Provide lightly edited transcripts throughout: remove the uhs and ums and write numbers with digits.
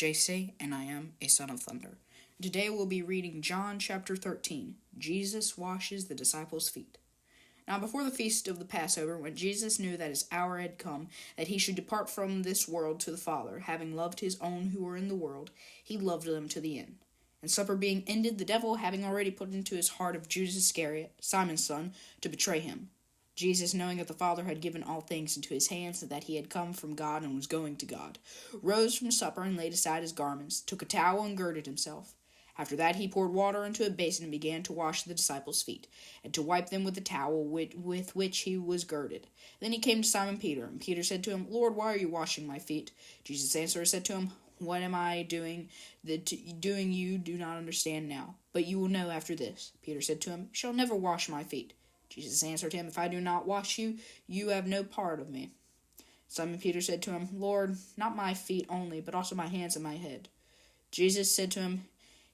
JC, and I am a son of thunder. Today we'll be reading John chapter 13. Jesus washes the disciples' feet. Now before the feast of the Passover, when Jesus knew that his hour had come, that he should depart from this world to the Father, having loved his own who were in the world, he loved them to the end. And supper being ended, the devil having already put into his heart of Judas Iscariot, Simon's son, to betray him. Jesus, knowing that the Father had given all things into his hands, and that he had come from God and was going to God, rose from supper and laid aside his garments, took a towel and girded himself. After that he poured water into a basin and began to wash the disciples' feet, and to wipe them with the towel with which he was girded. Then he came to Simon Peter, and Peter said to him, Lord, why are you washing my feet? Jesus answered and said to him, What am I doing that you do not understand now, but you will know after this? Peter said to him, You shall never wash my feet. Jesus answered him, If I do not wash you, you have no part of me. Simon Peter said to him, Lord, not my feet only, but also my hands and my head. Jesus said to him,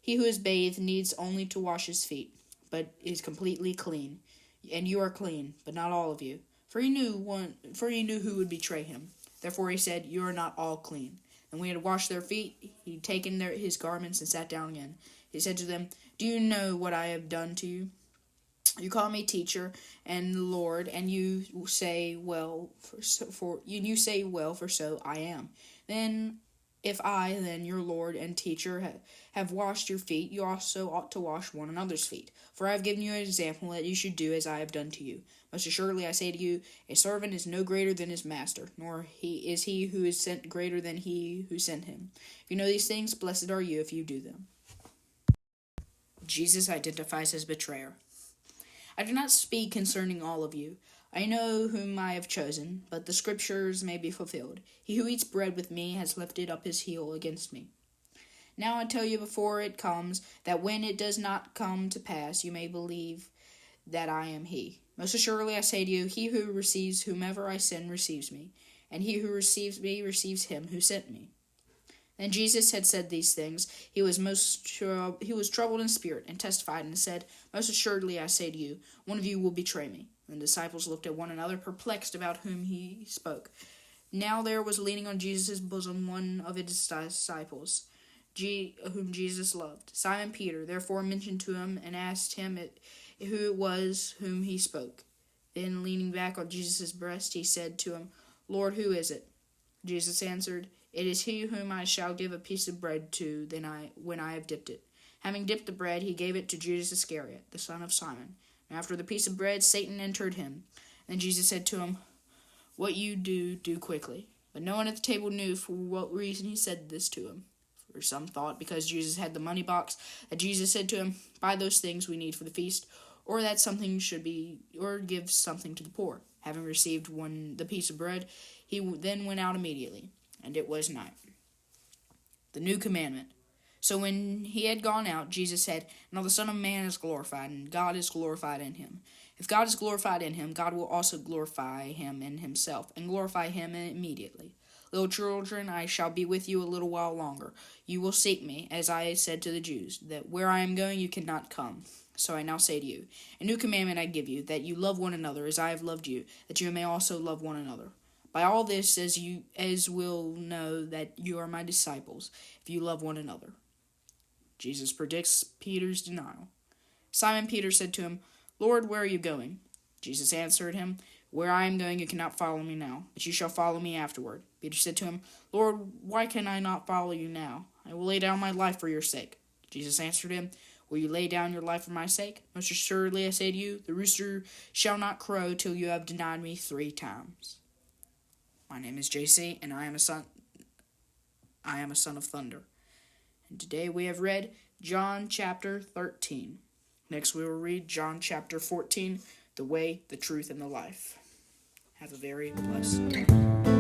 He who is bathed needs only to wash his feet, but is completely clean. And you are clean, but not all of you. For he knew who would betray him. Therefore he said, You are not all clean. And when he had washed their feet, he had taken his garments and sat down again. He said to them, Do you know what I have done to you? You call me teacher and Lord, and you say, well, for so I am. Then, if I, then your Lord and teacher, have washed your feet, you also ought to wash one another's feet. For I have given you an example that you should do as I have done to you. Most assuredly I say to you, a servant is no greater than his master, nor is he who is sent greater than he who sent him. If you know these things, blessed are you if you do them. Jesus identifies his betrayer. I do not speak concerning all of you. I know whom I have chosen, but the scriptures may be fulfilled. He who eats bread with me has lifted up his heel against me. Now I tell you before it comes, that when it does not come to pass, you may believe that I am he. Most assuredly I say to you, he who receives whomever I send receives me, and he who receives me receives him who sent me. And Jesus had said these things. He was troubled in spirit, and testified, and said, Most assuredly I say to you, one of you will betray me. And the disciples looked at one another, perplexed about whom he spoke. Now there was leaning on Jesus' bosom one of his disciples, whom Jesus loved. Simon Peter therefore mentioned to him, and asked him who it was whom he spoke. Then leaning back on Jesus' breast, he said to him, Lord, who is it? Jesus answered, It is he whom I shall give a piece of bread to when I have dipped it. Having dipped the bread, he gave it to Judas Iscariot, the son of Simon. And after the piece of bread, Satan entered him. And Jesus said to him, What you do quickly. But no one at the table knew for what reason he said this to him. For some thought, because Jesus had the money box, that Jesus said to him, Buy those things we need for the feast, or that something should be, or give something to the poor. Having received the piece of bread, he then went out immediately. And it was night. The new commandment. So when he had gone out, Jesus said, Now the Son of Man is glorified, and God is glorified in him. If God is glorified in him, God will also glorify him in himself, and glorify him immediately. Little children, I shall be with you a little while longer. You will seek me, as I said to the Jews, that where I am going you cannot come. So I now say to you, a new commandment I give you, that you love one another as I have loved you, that you may also love one another. By all this, as will know that you are my disciples, if you love one another. Jesus predicts Peter's denial. Simon Peter said to him, Lord, where are you going? Jesus answered him, Where I am going you cannot follow me now, but you shall follow me afterward. Peter said to him, Lord, why can I not follow you now? I will lay down my life for your sake. Jesus answered him, Will you lay down your life for my sake? Most assuredly I say to you, the rooster shall not crow till you have denied me 3 times. My name is JC, and I am a son of thunder. And today we have read John chapter 13. Next we will read John chapter 14, the way, the truth, and the life. Have a very blessed day.